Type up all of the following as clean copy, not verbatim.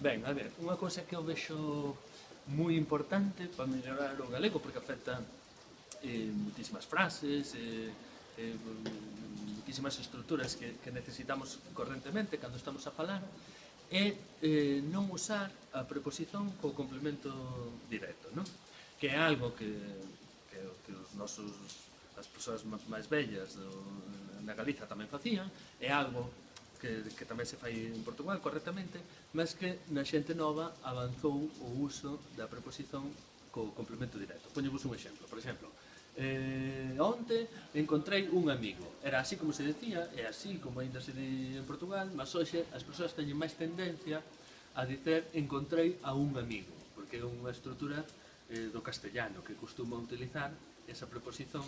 Ben, a ver, unha cousa que eu vexo moi importante para mellorar o galego, porque afecta muitísimas frases, muitísimas estruturas que necesitamos correntemente cando estamos a falar, é non usar a preposición co complemento directo, non? Que é algo que os nosos as persoas máis vellas na Galiza tamén facían, é algo que tamén se fai en Portugal correctamente, mas que na xente nova avanzou o uso da preposición co complemento directo. Poñevos un exemplo, por exemplo, onte encontrei un amigo. Era así como se decía, é así como ainda se di en Portugal, mas hoxe as persoas teñen máis tendencia a dicer encontrei a un amigo, porque é unha estrutura do castellano que costuma utilizar esa preposición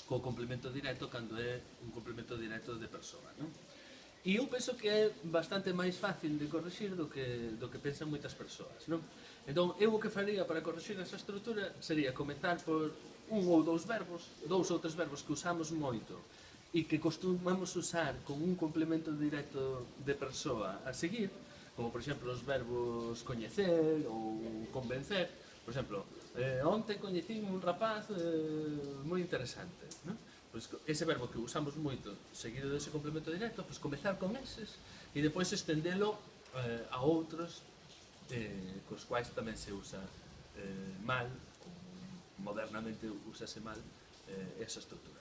co complemento directo cando é un complemento directo de persoa, non? E eu penso que é bastante máis fácil de corrixir do que pensan moitas persoas, non? Entón, eu o que faría para corrixir esa estrutura sería comezar por un ou dous verbos, dous ou tres verbos que usamos moito e que costumamos usar con un complemento directo de persoa a seguir, como por exemplo os verbos coñecer ou convencer. Por exemplo, onte coñecín un rapaz moi interesante, non? Pois ese verbo que usamos moito seguido dese complemento directo, pois comezar con eses e depois estendelo a outros cos quais tamén se usa mal, ou modernamente usase mal esa estrutura.